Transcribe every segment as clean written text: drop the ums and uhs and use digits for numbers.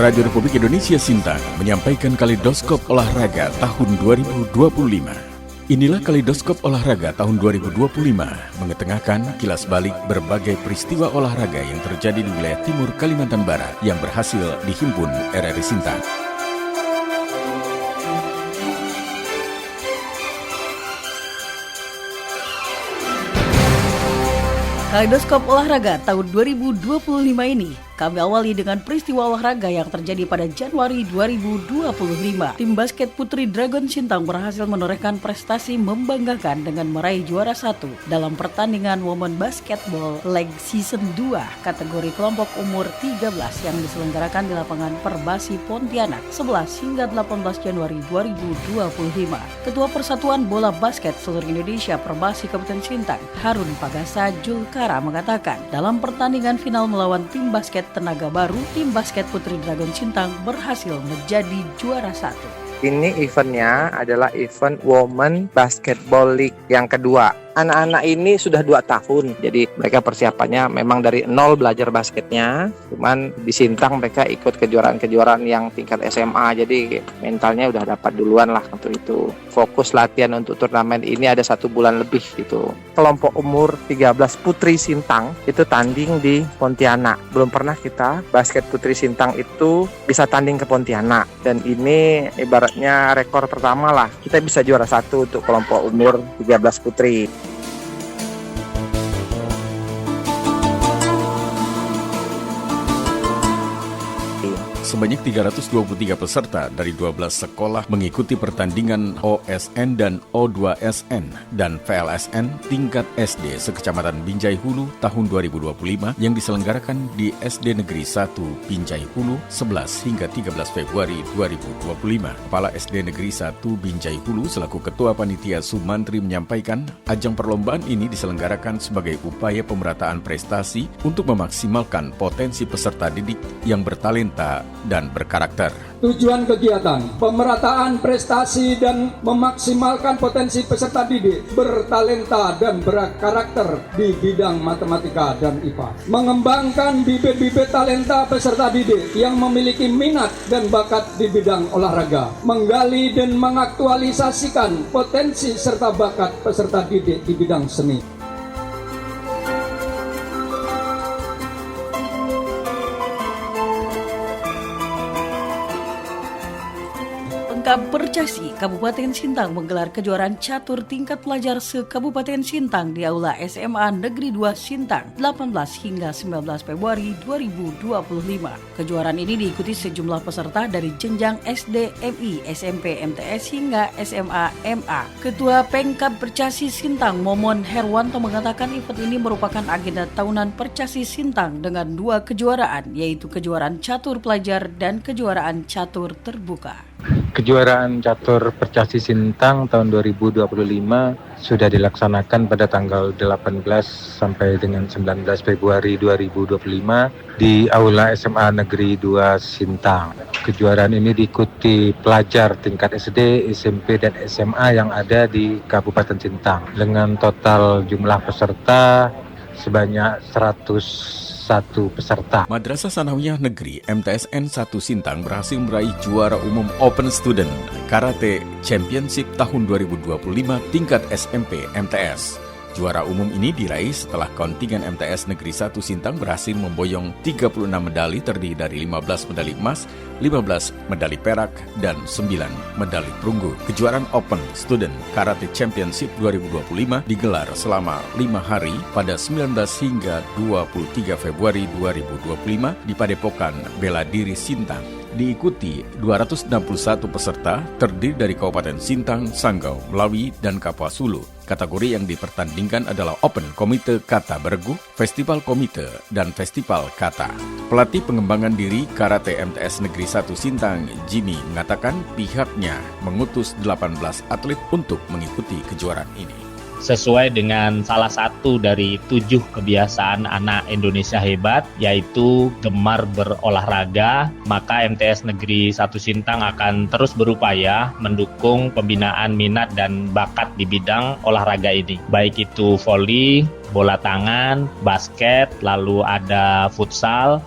Radio Republik Indonesia Sintang menyampaikan Kaleidoskop Olahraga tahun 2025. Inilah Kaleidoskop Olahraga tahun 2025, mengetengahkan kilas balik berbagai peristiwa olahraga yang terjadi di wilayah timur Kalimantan Barat yang berhasil dihimpun RRI Sintang. Kaleidoskop Olahraga tahun 2025 ini kami awali dengan peristiwa olahraga yang terjadi pada Januari 2025. Tim basket putri Dragon Sintang berhasil menorehkan prestasi membanggakan dengan meraih juara 1 dalam pertandingan Women Basketball League Season 2 kategori kelompok umur 13 yang diselenggarakan di lapangan Perbasi Pontianak 11 hingga 18 Januari 2025. Ketua Persatuan Bola Basket Seluruh Indonesia Perbasi Kabupaten Sintang, Harun Pagasa Julkara mengatakan, dalam pertandingan final melawan tim basket Tenaga Baru, tim basket putri Dragon Sintang berhasil menjadi juara 1. Ini eventnya adalah event Women Basketball League yang kedua. Anak-anak ini sudah 2 tahun, jadi mereka persiapannya memang dari nol belajar basketnya. Cuman di Sintang mereka ikut kejuaraan-kejuaraan yang tingkat SMA, jadi mentalnya udah dapat duluan lah untuk itu. Fokus latihan untuk turnamen ini ada 1 bulan lebih gitu. Kelompok umur 13 putri Sintang itu tanding di Pontianak. Belum pernah kita basket putri Sintang itu bisa tanding ke Pontianak. Dan ini ibaratnya rekor pertama lah. Kita bisa juara 1 untuk kelompok umur 13 putri. Sebanyak 323 peserta dari 12 sekolah mengikuti pertandingan OSN dan O2SN dan VLSN tingkat SD sekecamatan Binjai Hulu tahun 2025 yang diselenggarakan di SD Negeri 1 Binjai Hulu 11 hingga 13 Februari 2025. Kepala SD Negeri 1 Binjai Hulu selaku Ketua Panitia Sumantri menyampaikan, ajang perlombaan ini diselenggarakan sebagai upaya pemerataan prestasi untuk memaksimalkan potensi peserta didik yang bertalenta dan berkarakter. Tujuan kegiatan, pemerataan prestasi dan memaksimalkan potensi peserta didik bertalenta dan berkarakter di bidang matematika dan IPA. Mengembangkan bibit-bibit talenta peserta didik yang memiliki minat dan bakat di bidang olahraga. Menggali dan mengaktualisasikan potensi serta bakat peserta didik di bidang seni. Percasi Kabupaten Sintang menggelar kejuaraan catur tingkat pelajar se-Kabupaten Sintang di Aula SMA Negeri 2 Sintang 18 hingga 19 Februari 2025. Kejuaraan ini diikuti sejumlah peserta dari jenjang SD, MI, SMP, MTS hingga SMA, MA. Ketua Pengkab Percasi Sintang Momon Herwanto mengatakan event ini merupakan agenda tahunan Percasi Sintang dengan 2 kejuaraan, yaitu kejuaraan catur pelajar dan kejuaraan catur terbuka. Kejuaraan catur Percasi Sintang tahun 2025 sudah dilaksanakan pada tanggal 18 sampai dengan 19 Februari 2025 di Aula SMA Negeri 2 Sintang. Kejuaraan ini diikuti pelajar tingkat SD, SMP, dan SMA yang ada di Kabupaten Sintang dengan total jumlah peserta sebanyak 101 peserta. Madrasah Sanawiyah Negeri MTSN 1 Sintang berhasil meraih juara umum Open Student Karate Championship tahun 2025 tingkat SMP MTS. Juara umum ini diraih setelah kontingen MTS Negeri 1 Sintang berhasil memboyong 36 medali terdiri dari 15 medali emas, 15 medali perak, dan 9 medali perunggu. Kejuaraan Open Student Karate Championship 2025 digelar selama 5 hari pada 19 hingga 23 Februari 2025 di Padepokan Bela Diri Sintang. Diikuti 261 peserta terdiri dari Kabupaten Sintang, Sanggau, Melawi, dan Kapuas Hulu. Kategori yang dipertandingkan adalah Open Komite Kata Bergu, Festival Komite, dan Festival Kata. Pelatih pengembangan diri Karate MTS Negeri 1 Sintang, Jimmy, mengatakan pihaknya mengutus 18 atlet untuk mengikuti kejuaraan ini. sesuai dengan salah satu dari 7 kebiasaan anak Indonesia hebat, yaitu gemar berolahraga. Maka MTS Negeri 1 Sintang akan terus berupaya mendukung pembinaan minat dan bakat di bidang olahraga ini, baik itu voli, bola tangan, basket, lalu ada futsal,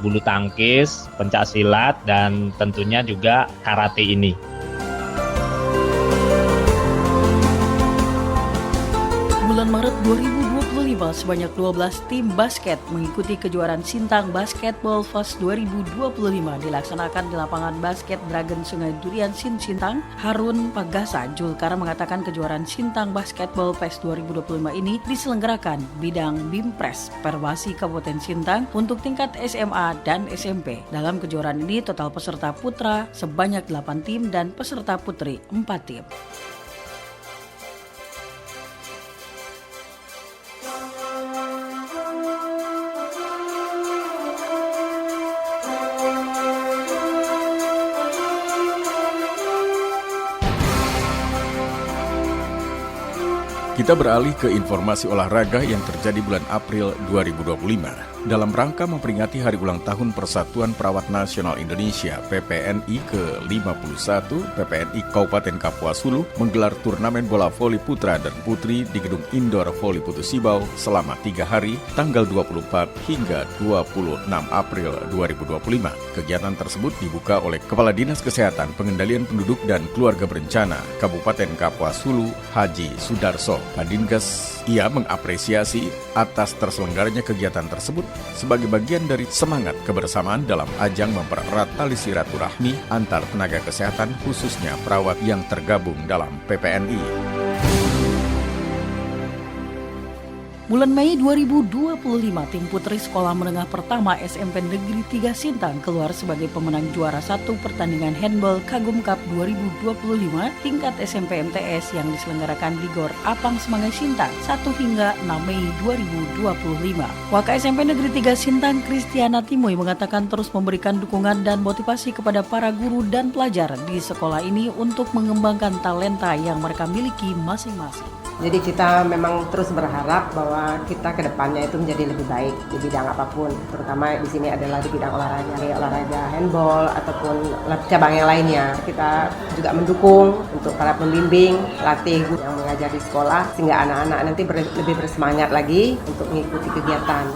bulu tangkis, pencaksilat, dan tentunya juga karate ini. Bulan Maret 2025, sebanyak 12 tim basket mengikuti kejuaraan Sintang Basketball Fest 2025 dilaksanakan di lapangan basket Dragon Sungai Durian Sintang. Harun Pagasa Julkar mengatakan kejuaraan Sintang Basketball Fest 2025 ini diselenggarakan bidang BIMPRES Perwasi Kabupaten Sintang untuk tingkat SMA dan SMP. Dalam kejuaraan ini total peserta putra sebanyak 8 tim dan peserta putri 4 tim. Kita beralih ke informasi olahraga yang terjadi bulan April 2025. Dalam rangka memperingati Hari Ulang Tahun Persatuan Perawat Nasional Indonesia PPNI ke-51, PPNI Kabupaten Kapuas Hulu menggelar turnamen bola voli putra dan putri di Gedung Indoor Voli Putu Sibau selama 3 hari, tanggal 24 hingga 26 April 2025. Kegiatan tersebut dibuka oleh Kepala Dinas Kesehatan, Pengendalian Penduduk dan Keluarga Berencana Kabupaten Kapuas Hulu, Haji Sudarso. Kadinkes ia mengapresiasi atas terselenggaranya kegiatan tersebut sebagai bagian dari semangat kebersamaan dalam ajang mempererat tali silaturahmi antar tenaga kesehatan khususnya perawat yang tergabung dalam PPNI. Bulan Mei 2025, tim putri Sekolah Menengah Pertama SMP Negeri 3 Sintang keluar sebagai pemenang juara 1 pertandingan handball Kagum Cup 2025 tingkat SMP MTS yang diselenggarakan di Gor Apang Semangai Sintang 1 hingga 6 Mei 2025. Waka SMP Negeri 3 Sintang Kristiana Timoy mengatakan terus memberikan dukungan dan motivasi kepada para guru dan pelajar di sekolah ini untuk mengembangkan talenta yang mereka miliki masing-masing. Jadi kita memang terus berharap bahwa kita ke depannya itu menjadi lebih baik di bidang apapun, terutama di sini adalah di bidang olahraga handball ataupun cabang yang lainnya. Kita juga mendukung untuk para pembimbing, pelatih yang mengajar di sekolah sehingga anak-anak nanti lebih bersemangat lagi untuk mengikuti kegiatan.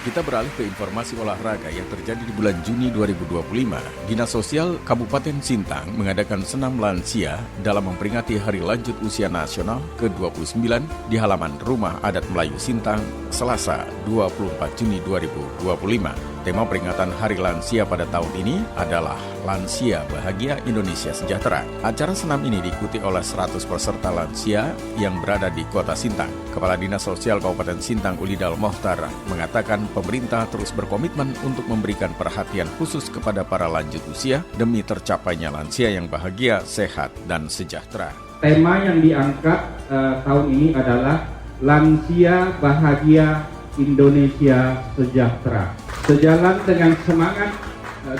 Kita beralih ke informasi olahraga yang terjadi di bulan Juni 2025. Dinas Sosial Kabupaten Sintang mengadakan senam lansia dalam memperingati Hari Lanjut Usia Nasional ke-29 di halaman Rumah Adat Melayu Sintang, Selasa 24 Juni 2025. Tema peringatan Hari Lansia pada tahun ini adalah Lansia Bahagia Indonesia Sejahtera. Acara senam ini diikuti oleh 100 peserta lansia yang berada di Kota Sintang. Kepala Dinas Sosial Kabupaten Sintang Ulidal Mohtar mengatakan pemerintah terus berkomitmen untuk memberikan perhatian khusus kepada para lanjut usia demi tercapainya lansia yang bahagia, sehat, dan sejahtera. Tema yang diangkat tahun ini adalah Lansia Bahagia Indonesia Sejahtera. Sejalan dengan semangat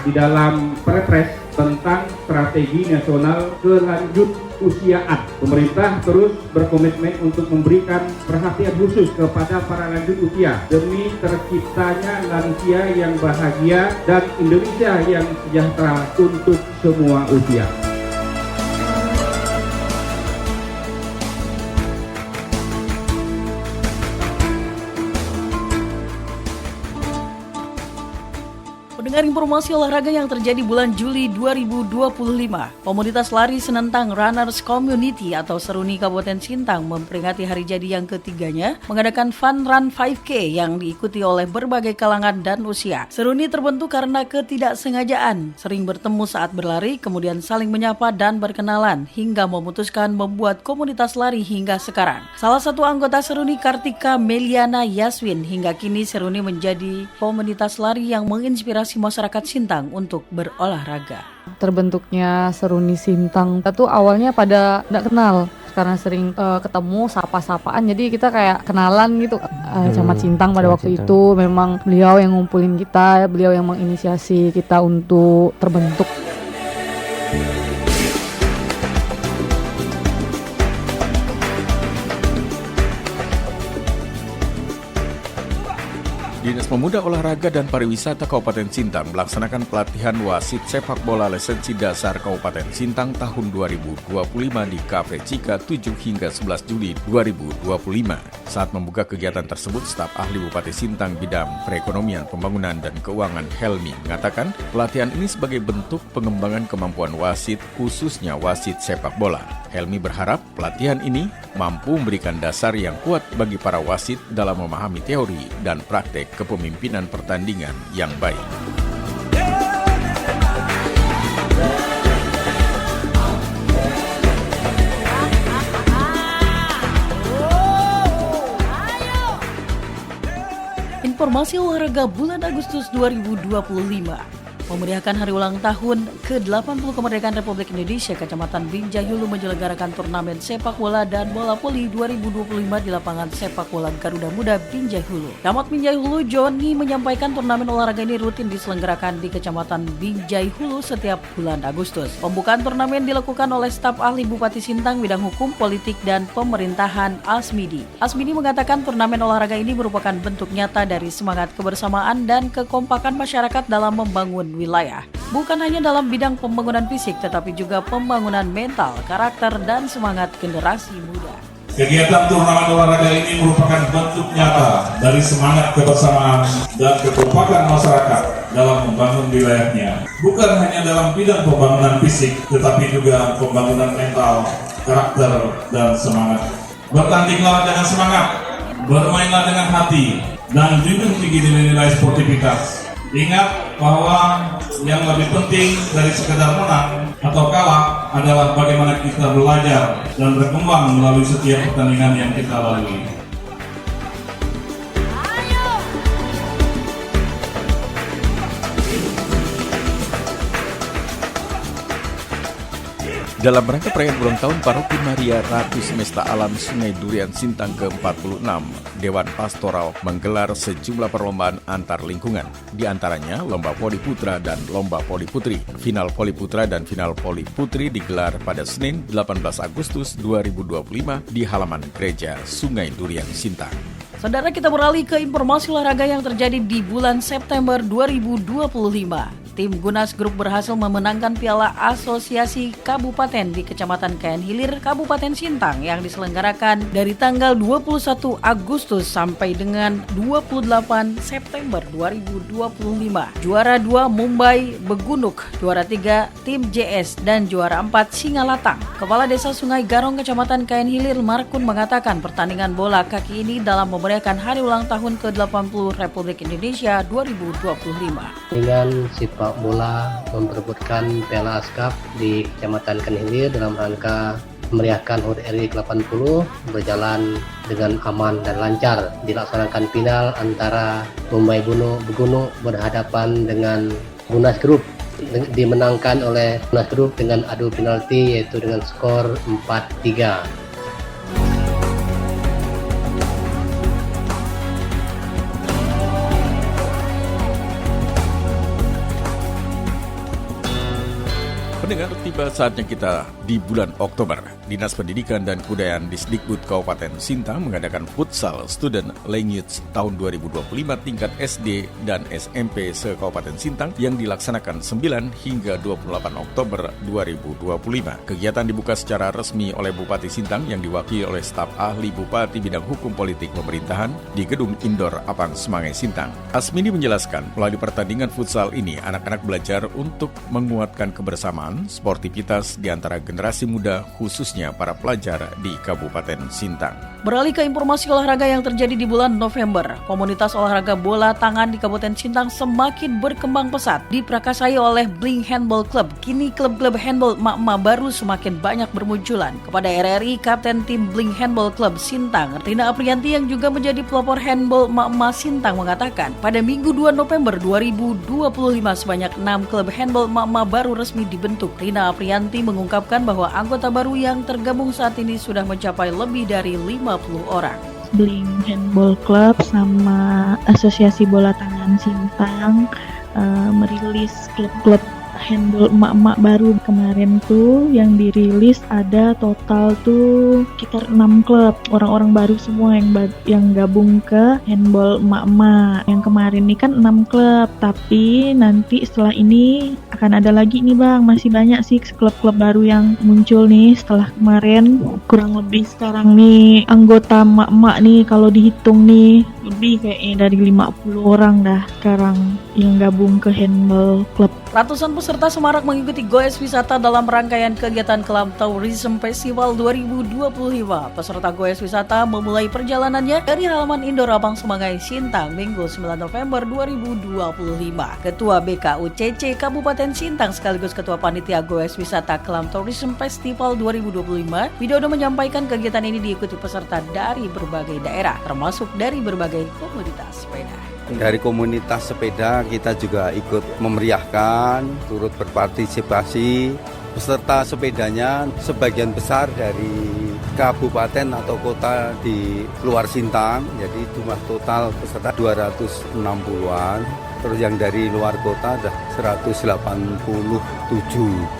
di dalam Perpres tentang Strategi Nasional Kelanjut Usiaan, pemerintah terus berkomitmen untuk memberikan perhatian khusus kepada para lanjut usia demi terciptanya lansia yang bahagia dan Indonesia yang sejahtera untuk semua usia. Pendengar informasi olahraga yang terjadi bulan Juli 2025, komunitas lari Senentang Runners Community atau Seruni Kabupaten Sintang memperingati hari jadi yang ketiganya mengadakan Fun Run 5K yang diikuti oleh berbagai kalangan dan usia. Seruni terbentuk karena ketidaksengajaan, sering bertemu saat berlari, kemudian saling menyapa dan berkenalan hingga memutuskan membuat komunitas lari hingga sekarang. Salah satu anggota Seruni, Kartika Meliana Yaswin, hingga kini Seruni menjadi komunitas lari yang menginspirasi masyarakat Sintang untuk berolahraga. Terbentuknya Seruni Sintang itu awalnya pada tidak kenal. karena sering ketemu sapa-sapaan, jadi kita kayak kenalan gitu. Camat Sintang pada waktu itu memang beliau yang ngumpulin kita, beliau yang menginisiasi kita untuk terbentuk. Dinas Pemuda, Olahraga dan Pariwisata Kabupaten Sintang melaksanakan pelatihan wasit sepak bola lisensi dasar Kabupaten Sintang tahun 2025 di Cafe Cika 7 hingga 11 Juli 2025. Saat membuka kegiatan tersebut, staf ahli Bupati Sintang bidang perekonomian, pembangunan, dan keuangan Helmi mengatakan pelatihan ini sebagai bentuk pengembangan kemampuan wasit, khususnya wasit sepak bola. Helmi berharap pelatihan ini mampu memberikan dasar yang kuat bagi para wasit dalam memahami teori dan praktek kepemimpinan pertandingan yang baik. Informasi olahraga bulan Agustus 2025. Memeriahkan hari ulang tahun ke-80 kemerdekaan Republik Indonesia, Kecamatan Binjai Hulu menyelenggarakan turnamen sepak bola dan bola voli 2025 di lapangan sepak bola Garuda Muda Binjai Hulu. Camat Binjai Hulu Joni menyampaikan turnamen olahraga ini rutin diselenggarakan di Kecamatan Binjai Hulu setiap bulan Agustus. Pembukaan turnamen dilakukan oleh staf ahli Bupati Sintang bidang hukum, politik, dan pemerintahan Asmidi. Asmidi mengatakan turnamen olahraga ini merupakan bentuk nyata dari semangat kebersamaan dan kekompakan masyarakat dalam membangun wilayah. Bukan hanya dalam bidang pembangunan fisik, tetapi juga pembangunan mental, karakter, dan semangat generasi muda. Kegiatan turnamen olahraga ini merupakan bentuk nyata dari semangat kebersamaan dan kekompakan masyarakat dalam membangun wilayahnya. Bukan hanya dalam bidang pembangunan fisik, tetapi juga pembangunan mental, karakter, dan semangat. Bertandinglah dengan semangat, bermainlah dengan hati, dan junjung tinggi nilai-nilai sportivitas. Ingat bahwa yang lebih penting dari sekedar menang atau kalah adalah bagaimana kita belajar dan berkembang melalui setiap pertandingan yang kita lalui. Dalam rangka perayaan ulang tahun Paroki Maria Ratu Semesta Alam Sungai Durian Sintang ke-46, Dewan Pastoral menggelar sejumlah perlombaan antar lingkungan, di antaranya Lomba Voli Putra dan Lomba Voli Putri. Final Voli Putra dan Final Voli Putri digelar pada Senin 18 Agustus 2025 di halaman Gereja Sungai Durian Sintang. Saudara, kita beralih ke informasi olahraga yang terjadi di bulan September 2025. Tim Gunas Group berhasil memenangkan Piala Asosiasi Kabupaten di Kecamatan Kayan Hilir, Kabupaten Sintang yang diselenggarakan dari tanggal 21 Agustus sampai dengan 28 September 2025. Juara 2 Mumbai Begunuk, juara 3 Tim JS, dan juara 4 Singalatang. Kepala Desa Sungai Garong Kecamatan Kayan Hilir Markun mengatakan pertandingan bola kaki ini dalam memeriahkan hari ulang tahun ke-80 Republik Indonesia 2025. Dengan sepak bola memperebutkan Piala ASKAP di Kecamatan Kayan dalam rangka memeriahkan HUT RI ke-80 berjalan dengan aman dan lancar. Dilaksanakan final antara Mumbai Begunuk berhadapan dengan Gunas Group, dimenangkan oleh Gunas Group dengan adu penalti yaitu dengan skor 4-3. Pendengar, tiba saatnya kita di bulan Oktober. Dinas Pendidikan dan Kebudayaan Disdikbud Kabupaten Sintang mengadakan futsal Student Language tahun 2025 tingkat SD dan SMP se-Kabupaten Sintang yang dilaksanakan 9 hingga 28 Oktober 2025. Kegiatan dibuka secara resmi oleh Bupati Sintang yang diwakili oleh staf ahli Bupati bidang hukum politik pemerintahan di Gedung Indoor Apang Semangai Sintang. Asmini menjelaskan, melalui pertandingan futsal ini anak-anak belajar untuk menguatkan kebersamaan, sportivitas di antara generasi muda, khususnya para pelajar di Kabupaten Sintang. Beralih ke informasi olahraga yang terjadi di bulan November, komunitas olahraga bola tangan di Kabupaten Sintang semakin berkembang pesat. Diprakasai oleh Bling Handball Club, kini klub-klub handball emak-emak baru semakin banyak bermunculan. Kepada RRI, Kapten tim Bling Handball Club Sintang, Rina Aprianti yang juga menjadi pelopor handball emak-emak Sintang mengatakan, pada Minggu 2 November 2025 sebanyak 6 klub handball emak-emak baru resmi dibentuk. Rina Aprianti mengungkapkan bahwa anggota baru yang tergabung saat ini sudah mencapai lebih dari 50 orang. Bling Handball Club sama Asosiasi Bola Tangan Sintang merilis klub-klub handball emak-emak baru. Kemarin tuh yang dirilis ada total tuh sekitar 6 klub, orang-orang baru semua yang gabung ke handball emak-emak. Yang kemarin ini kan 6 klub, tapi nanti setelah ini akan ada lagi nih Bang, masih banyak sih klub-klub baru yang muncul nih setelah kemarin. Kurang lebih sekarang nih anggota emak-emak nih kalau dihitung nih lebih kayaknya dari 50 orang dah sekarang yang gabung ke handball club. Ratusan peserta semarak mengikuti goes wisata dalam rangkaian kegiatan Club Tourism Festival 2025. Peserta goes wisata memulai perjalanannya dari halaman Indoor Abang Semangai Sintang Minggu 9 November 2025. Ketua BKUCC Kabupaten Sintang sekaligus Ketua Panitia Goes Wisata Club Tourism Festival 2025, Widodo menyampaikan kegiatan ini diikuti peserta dari berbagai daerah, termasuk dari berbagai komunitas sepeda. Dari komunitas sepeda kita juga ikut memeriahkan, turut berpartisipasi. Peserta sepedanya sebagian besar dari kabupaten atau kota di luar Sintang, jadi jumlah total peserta 260-an. Terus yang dari luar kota ada 187.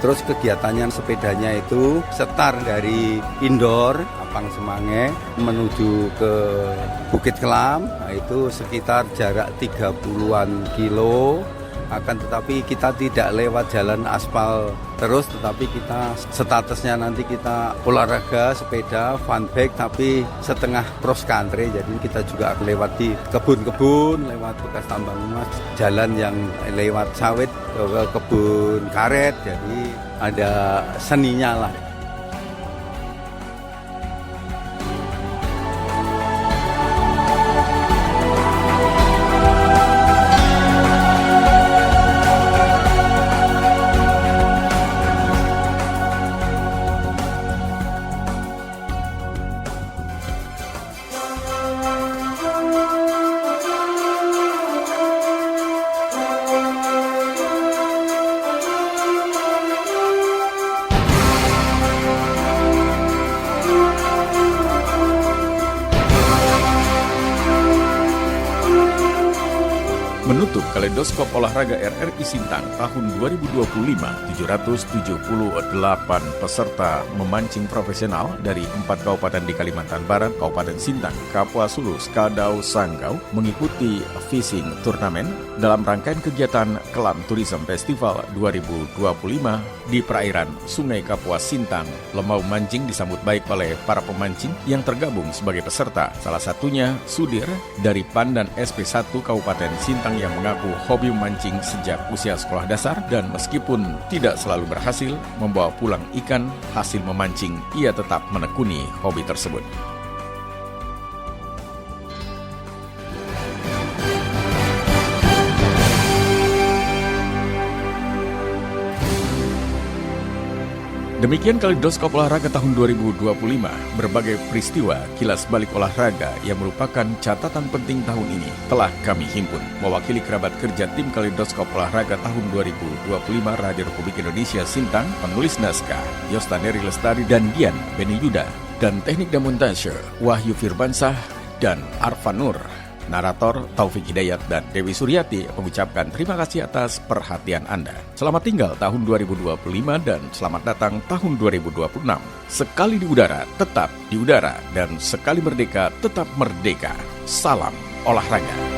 Terus kegiatannya sepedanya itu setar dari indoor Abang Semangai menuju ke Bukit Kelam, nah itu sekitar jarak 30-an kilo. Akan tetapi kita tidak lewat jalan aspal terus, tetapi kita statusnya nanti kita olahraga sepeda fun bike tapi setengah cross country. Jadi kita juga lewat di kebun-kebun, lewat bekas tambang emas, jalan yang lewat sawit ke kebun karet, jadi ada seninya lah. Menutup Kaleidoskop Olahraga RRI Sintang tahun 2025, 778 peserta memancing profesional dari 4 kabupaten di Kalimantan Barat, Kabupaten Sintang, Kapuas Hulu, Skadau, Sanggau mengikuti fishing turnamen dalam rangkaian kegiatan Kelam Tourism Festival 2025 di perairan Sungai Kapuas Sintang. Lomba memancing disambut baik oleh para pemancing yang tergabung sebagai peserta. Salah satunya Sudir dari Pandan SP1 Kabupaten Sintang yang mengaku hobi memancing sejak usia sekolah dasar dan meskipun tidak selalu berhasil membawa pulang ikan hasil memancing, ia tetap menekuni hobi tersebut. Demikian Kaleidoskop Olahraga tahun 2025, berbagai peristiwa kilas balik olahraga yang merupakan catatan penting tahun ini telah kami himpun. Mewakili kerabat kerja tim Kaleidoskop Olahraga tahun 2025 Radio Republik Indonesia Sintang, penulis naskah Yostaneri Lestari dan Dian Beni Yuda, dan teknik dan montase Wahyu Firbansah dan Arfan Nur. Narator Taufik Hidayat dan Dewi Suryati mengucapkan terima kasih atas perhatian Anda. Selamat tinggal tahun 2025 dan selamat datang tahun 2026. Sekali di udara, tetap di udara, dan sekali merdeka, tetap merdeka. Salam olahraga.